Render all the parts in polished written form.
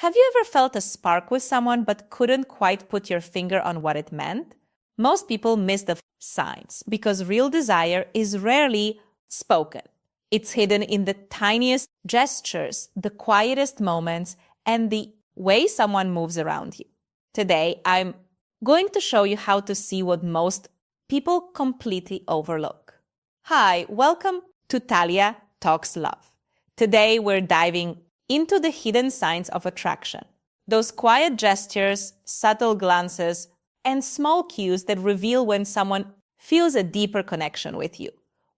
Have you ever felt a spark with someone but couldn't quite put your finger on what it meant? Most people miss the signs because real desire is rarely spoken. It's hidden in the tiniest gestures, the quietest moments, and the way someone moves around you. Today, I'm going to show you how to see what most people completely overlook. Hi, welcome to Talia Talks Love. Today, we're diving into the hidden signs of attraction. Those quiet gestures, subtle glances, and small cues that reveal when someone feels a deeper connection with you.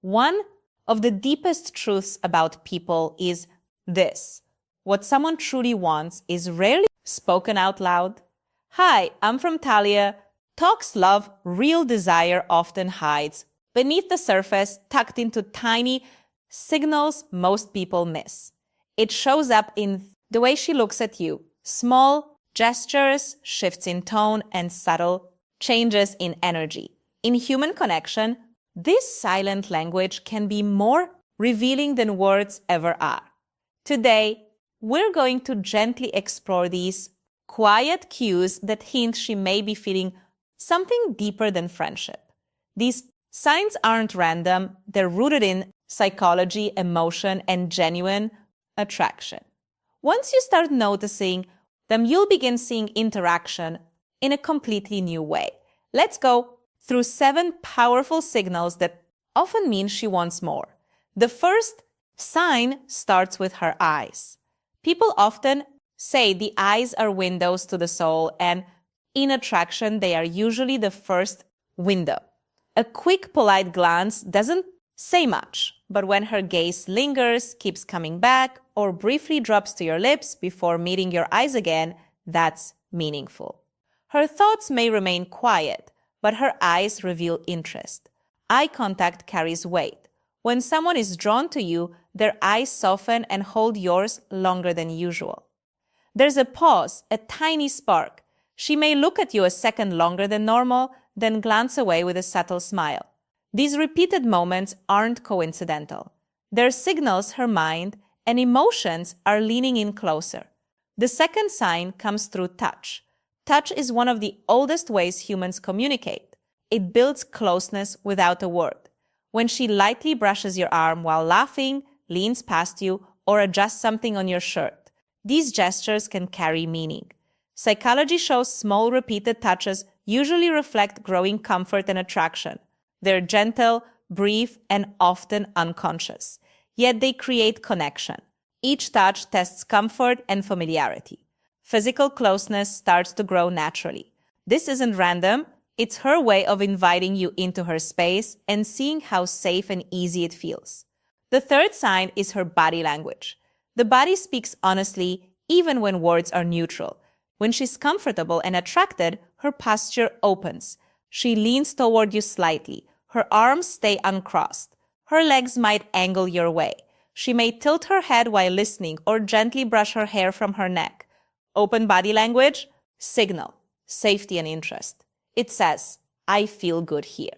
One of the deepest truths about people is this: what someone truly wants is rarely spoken out loud. Hi, I'm from Talia Talks Love. Real desire often hides beneath the surface, tucked into tiny signals most people miss. It shows up in the way she looks at you, small gestures, shifts in tone, and subtle changes in energy. In human connection, this silent language can be more revealing than words ever are. Today, we're going to gently explore these quiet cues that hint she may be feeling something deeper than friendship. These signs aren't random, they're rooted in psychology, emotion, and genuine attraction. Once you start noticing them, you'll begin seeing interaction in a completely new way. Let's go through 7 powerful signals that often mean she wants more. The first sign starts with her eyes. People often say the eyes are windows to the soul, and in attraction, they are usually the first window. A quick, polite glance doesn't say much, but when her gaze lingers, keeps coming back, or briefly drops to your lips before meeting your eyes again, that's meaningful. Her thoughts may remain quiet, but her eyes reveal interest. Eye contact carries weight. When someone is drawn to you, their eyes soften and hold yours longer than usual. There's a pause, a tiny spark. She may look at you a second longer than normal, then glance away with a subtle smile. These repeated moments aren't coincidental. They're signals her mind and emotions are leaning in closer. The second sign comes through touch. Touch is one of the oldest ways humans communicate. It builds closeness without a word. When she lightly brushes your arm while laughing, leans past you, or adjusts something on your shirt, these gestures can carry meaning. Psychology shows small repeated touches usually reflect growing comfort and attraction. They're gentle, brief, and often unconscious. Yet they create connection. Each touch tests comfort and familiarity. Physical closeness starts to grow naturally. This isn't random. It's her way of inviting you into her space and seeing how safe and easy it feels. The third sign is her body language. The body speaks honestly even when words are neutral. When she's comfortable and attracted, her posture opens. She leans toward you slightly. Her arms stay uncrossed. Her legs might angle your way. She may tilt her head while listening or gently brush her hair from her neck. Open body language, signal, safety and interest. It says, I feel good here.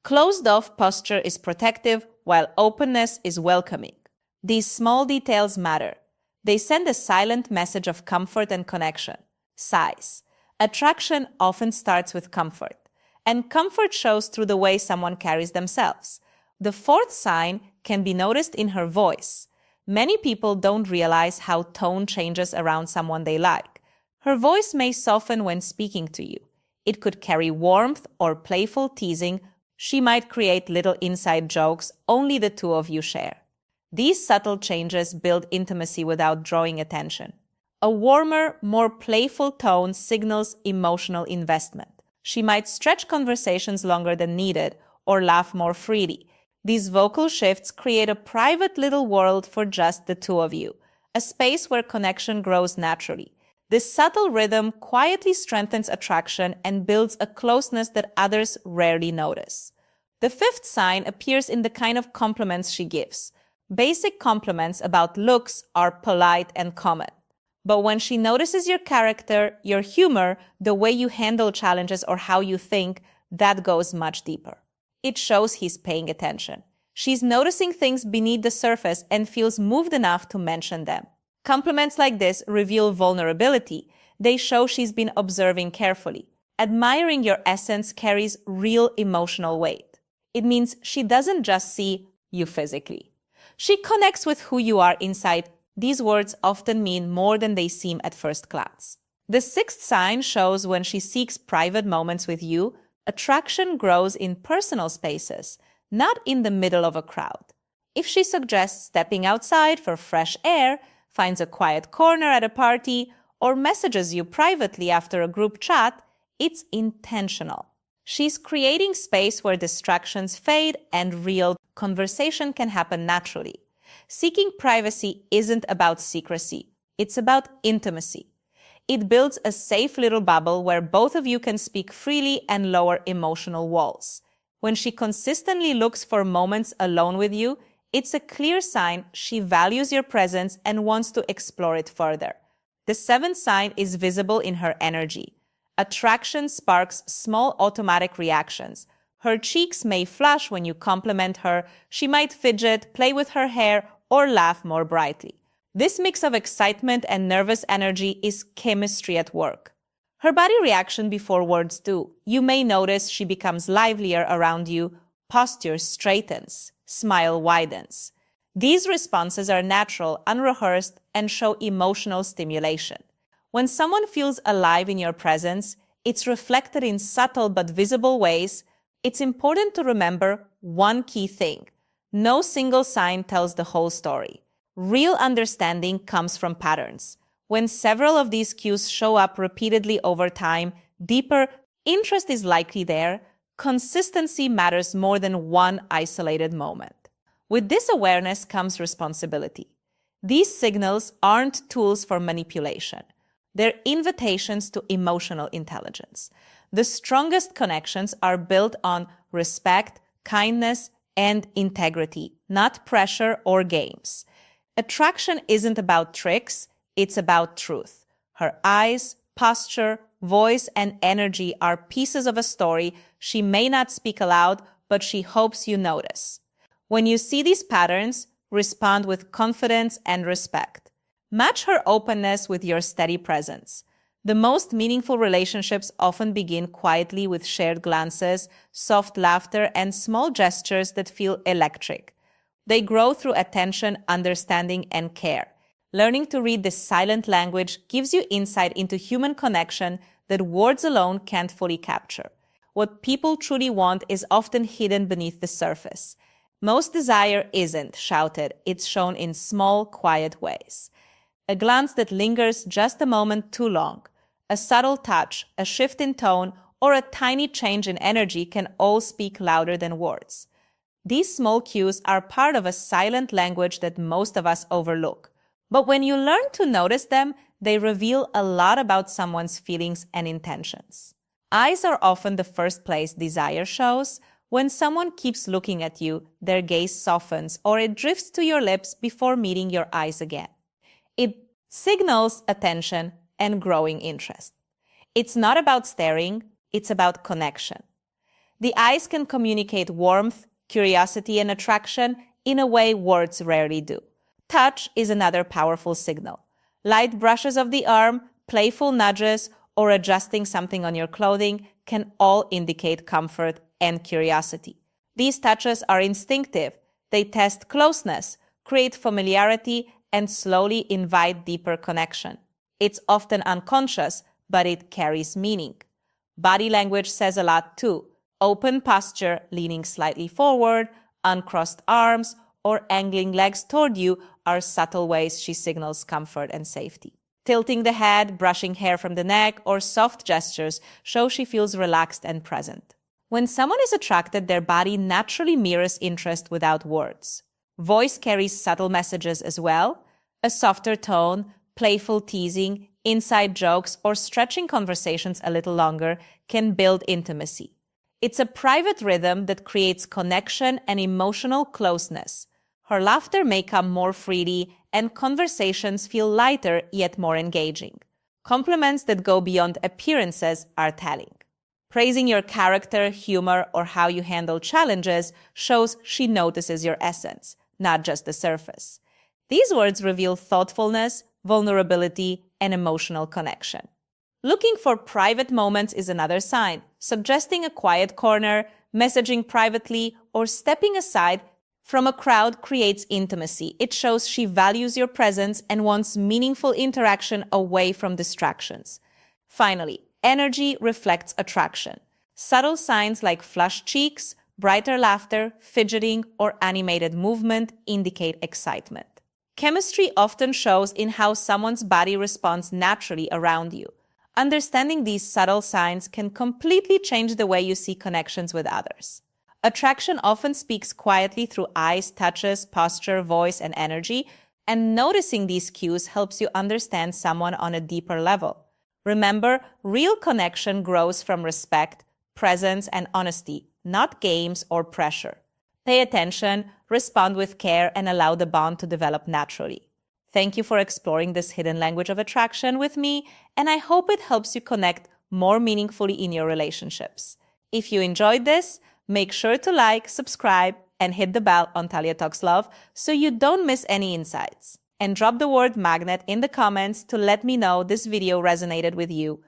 Closed-off posture is protective, while openness is welcoming. These small details matter. They send a silent message of comfort and connection. Size. Attraction often starts with comfort, and comfort shows through the way someone carries themselves. The fourth sign can be noticed in her voice. Many people don't realize how tone changes around someone they like. Her voice may soften when speaking to you. It could carry warmth or playful teasing. She might create little inside jokes only the two of you share. These subtle changes build intimacy without drawing attention. A warmer, more playful tone signals emotional investment. She might stretch conversations longer than needed or laugh more freely. These vocal shifts create a private little world for just the two of you, a space where connection grows naturally. This subtle rhythm quietly strengthens attraction and builds a closeness that others rarely notice. The fifth sign appears in the kind of compliments she gives. Basic compliments about looks are polite and common. But when she notices your character, your humor, the way you handle challenges, or how you think, that goes much deeper. It shows he's paying attention. She's noticing things beneath the surface and feels moved enough to mention them. Compliments like this reveal vulnerability. They show she's been observing carefully. Admiring your essence carries real emotional weight. It means she doesn't just see you physically. She connects with who you are inside. These words often mean more than they seem at first glance. The sixth sign shows when she seeks private moments with you, attraction grows in personal spaces, not in the middle of a crowd. If she suggests stepping outside for fresh air, finds a quiet corner at a party, or messages you privately after a group chat, it's intentional. She's creating space where distractions fade and real conversation can happen naturally. Seeking privacy isn't about secrecy, it's about intimacy. It builds a safe little bubble where both of you can speak freely and lower emotional walls. When she consistently looks for moments alone with you, it's a clear sign she values your presence and wants to explore it further. The seventh sign is visible in her energy. Attraction sparks small automatic reactions. Her cheeks may flush when you compliment her, she might fidget, play with her hair, or laugh more brightly. This mix of excitement and nervous energy is chemistry at work. Her body reaction before words do. You may notice she becomes livelier around you, posture straightens, smile widens. These responses are natural, unrehearsed, and show emotional stimulation. When someone feels alive in your presence, it's reflected in subtle but visible ways. It's important to remember one key thing. No single sign tells the whole story. Real understanding comes from patterns. When several of these cues show up repeatedly over time, deeper interest is likely there. Consistency matters more than one isolated moment. With this awareness comes responsibility. These signals aren't tools for manipulation. They're invitations to emotional intelligence. The strongest connections are built on respect, kindness, and integrity, not pressure or games. Attraction isn't about tricks, it's about truth. Her eyes, posture, voice, and energy are pieces of a story she may not speak aloud, but she hopes you notice. When you see these patterns, respond with confidence and respect. Match her openness with your steady presence. The most meaningful relationships often begin quietly with shared glances, soft laughter, and small gestures that feel electric. They grow through attention, understanding, and care. Learning to read this silent language gives you insight into human connection that words alone can't fully capture. What people truly want is often hidden beneath the surface. Most desire isn't shouted, it's shown in small, quiet ways. A glance that lingers just a moment too long, a subtle touch, a shift in tone, or a tiny change in energy can all speak louder than words. These small cues are part of a silent language that most of us overlook. But when you learn to notice them, they reveal a lot about someone's feelings and intentions. Eyes are often the first place desire shows. When someone keeps looking at you, their gaze softens or it drifts to your lips before meeting your eyes again. It signals attention and growing interest. It's not about staring, it's about connection. The eyes can communicate warmth, curiosity, and attraction in a way words rarely do. Touch is another powerful signal. Light brushes of the arm, playful nudges, or adjusting something on your clothing can all indicate comfort and curiosity. These touches are instinctive. They test closeness, create familiarity, and slowly invite deeper connection. It's often unconscious, but it carries meaning. Body language says a lot too. Open posture, leaning slightly forward, uncrossed arms, or angling legs toward you are subtle ways she signals comfort and safety. Tilting the head, brushing hair from the neck, or soft gestures show she feels relaxed and present. When someone is attracted, their body naturally mirrors interest without words. Voice carries subtle messages as well. A softer tone, playful teasing, inside jokes, or stretching conversations a little longer can build intimacy. It's a private rhythm that creates connection and emotional closeness. Her laughter may come more freely, and conversations feel lighter yet more engaging. Compliments that go beyond appearances are telling. Praising your character, humor, or how you handle challenges shows she notices your essence, not just the surface. These words reveal thoughtfulness, vulnerability, and emotional connection. Looking for private moments is another sign. Suggesting a quiet corner, messaging privately, or stepping aside from a crowd creates intimacy. It shows she values your presence and wants meaningful interaction away from distractions. Finally, energy reflects attraction. Subtle signs like flushed cheeks, brighter laughter, fidgeting, or animated movement indicate excitement. Chemistry often shows in how someone's body responds naturally around you. Understanding these subtle signs can completely change the way you see connections with others. Attraction often speaks quietly through eyes, touches, posture, voice, and energy, and noticing these cues helps you understand someone on a deeper level. Remember, real connection grows from respect, presence, and honesty, not games or pressure. Pay attention, respond with care, and allow the bond to develop naturally. Thank you for exploring this hidden language of attraction with me, and I hope it helps you connect more meaningfully in your relationships. If you enjoyed this, make sure to like, subscribe, and hit the bell on Talia Talks Love so you don't miss any insights. And drop the word magnet in the comments to let me know this video resonated with you.